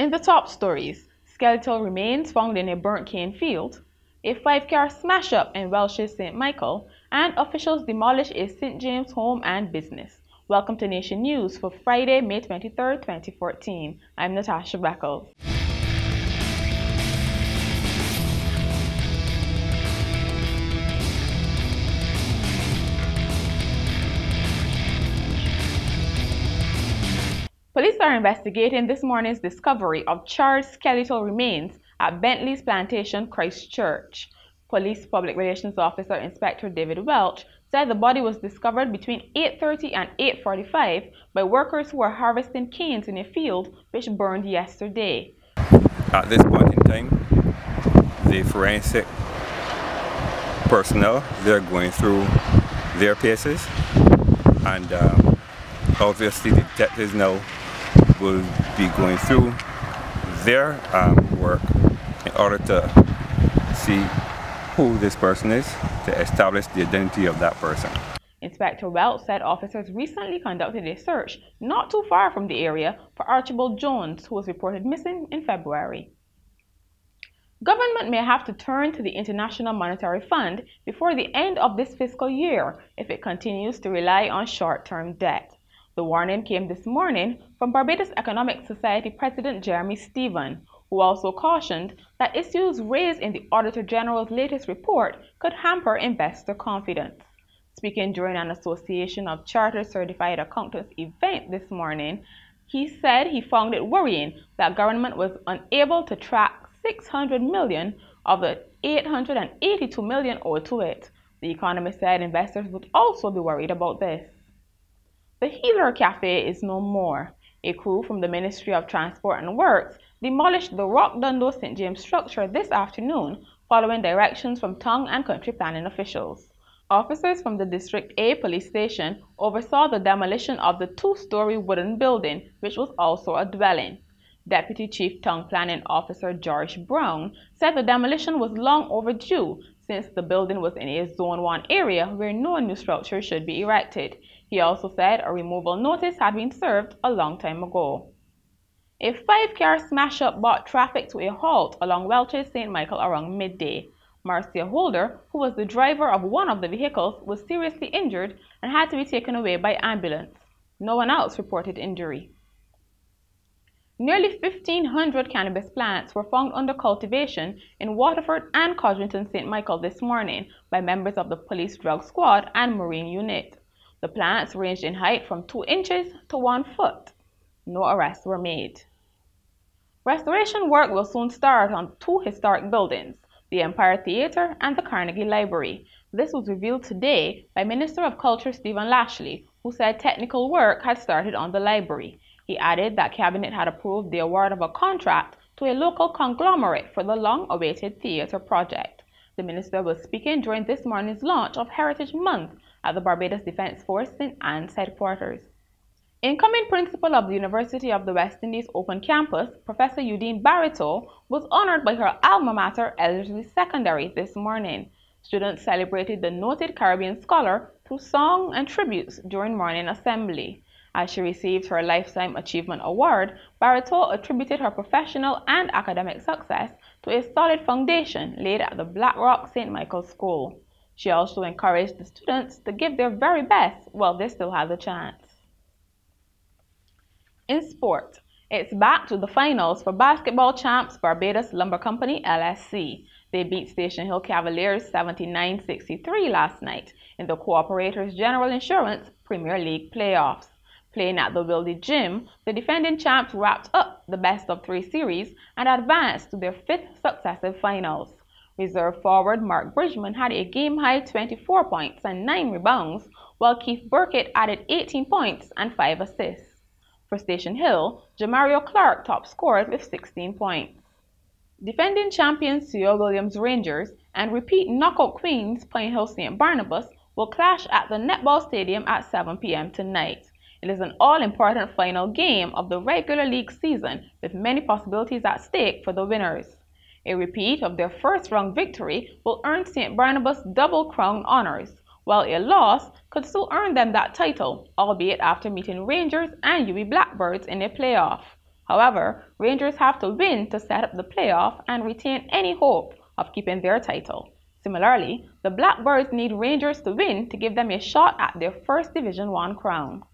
In the top stories, skeletal remains found in a burnt cane field, a 5-car smash-up in Welches, St. Michael, and officials demolish a St. James home and business. Welcome to Nation News for Friday, May 23, 2014. I'm Natasha Beckles. Police are investigating this morning's discovery of charred skeletal remains at Bentley's Plantation, Christchurch. Police Public Relations Officer Inspector David Welch said the body was discovered between 8:30 and 8:45 by workers who were harvesting canes in a field which burned yesterday. At this point in time, the forensic personnel, they're going through their cases, and obviously the detectives now will be going through their work in order to see who this person is, to establish the identity of that person. Inspector Welch said officers recently conducted a search not too far from the area for Archibald Jones, who was reported missing in February. Government may have to turn to the International Monetary Fund before the end of this fiscal year if it continues to rely on short-term debt. The warning came this morning from Barbados Economic Society President Jeremy Stephen, who also cautioned that issues raised in the Auditor General's latest report could hamper investor confidence. Speaking during an Association of Chartered Certified Accountants event this morning, he said he found it worrying that government was unable to track $600 million of the $882 million owed to it. The economist said investors would also be worried about this. The Healer Cafe is no more. A crew from the Ministry of Transport and Works demolished the Rock Dundo St. James structure this afternoon following directions from town and country planning officials. Officers from the District A police station oversaw the demolition of the 2-story wooden building, which was also a dwelling. Deputy Chief Town Planning Officer George Brown said the demolition was long overdue since the building was in a Zone 1 area where no new structure should be erected. He also said a removal notice had been served a long time ago. A 5-car smash-up brought traffic to a halt along Welches, St. Michael around midday. Marcia Holder, who was the driver of one of the vehicles, was seriously injured and had to be taken away by ambulance. No one else reported injury. Nearly 1,500 cannabis plants were found under cultivation in Waterford and Codrington, St. Michael this morning by members of the Police Drug Squad and Marine Unit. The plants ranged in height from 2 inches to 1 foot. No arrests were made. Restoration work will soon start on 2 historic buildings, the Empire Theatre and the Carnegie Library. This was revealed today by Minister of Culture Stephen Lashley, who said technical work had started on the library. He added that Cabinet had approved the award of a contract to a local conglomerate for the long-awaited theatre project. The minister was speaking during this morning's launch of Heritage Month at the Barbados Defence Force St. Anne's headquarters. Incoming principal of the University of the West Indies Open Campus, Professor Udine Barito, was honored by her alma mater, Ellerslie Secondary, this morning. Students celebrated the noted Caribbean scholar through song and tributes during morning assembly. As she received her Lifetime Achievement Award, Barito attributed her professional and academic success to a solid foundation laid at the Blackrock St. Michael's School. She also encouraged the students to give their very best while they still had the chance. In sport, it's back to the finals for basketball champs Barbados Lumber Company LSC. They beat Station Hill Cavaliers 79-63 last night in the Cooperators General Insurance Premier League playoffs. Playing at the Wildy Gym, the defending champs wrapped up the best-of-3 series and advanced to their 5th successive finals. Reserve forward Mark Bridgman had a game-high 24 points and 9 rebounds, while Keith Burkett added 18 points and 5 assists. For Station Hill, Jamario Clark top scored with 16 points. Defending champions C.O. Williams Rangers and repeat knockout queens Pine Hill St. Barnabas will clash at the Netball Stadium at 7 p.m. tonight. It is an all-important final game of the regular league season with many possibilities at stake for the winners. A repeat of their first-round victory will earn St. Barnabas double crown honors, while a loss could still earn them that title, albeit after meeting Rangers and UB Blackbirds in a playoff. However, Rangers have to win to set up the playoff and retain any hope of keeping their title. Similarly, the Blackbirds need Rangers to win to give them a shot at their first Division 1 crown.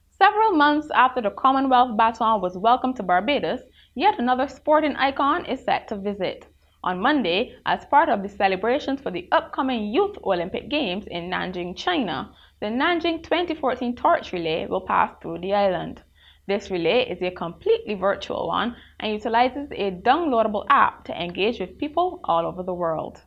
Several months after the Commonwealth baton was welcomed to Barbados, yet another sporting icon is set to visit. On Monday, as part of the celebrations for the upcoming Youth Olympic Games in Nanjing, China, the Nanjing 2014 Torch Relay will pass through the island. This relay is a completely virtual one and utilizes a downloadable app to engage with people all over the world.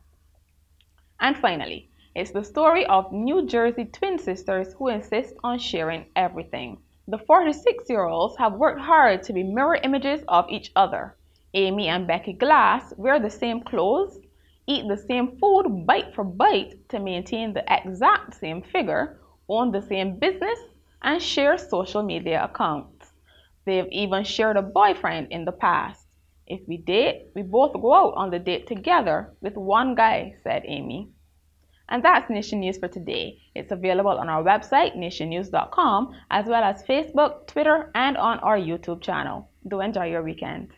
And finally, it's the story of New Jersey twin sisters who insist on sharing everything. The 46-year-olds have worked hard to be mirror images of each other. Amy and Becky Glass wear the same clothes, eat the same food bite for bite to maintain the exact same figure, own the same business, and share social media accounts. They've even shared a boyfriend in the past. If we date, we both go out on the date together with one guy, said Amy. And that's Nation News for today. It's available on our website, nationnews.com, as well as Facebook, Twitter, and on our YouTube channel. Do enjoy your weekend.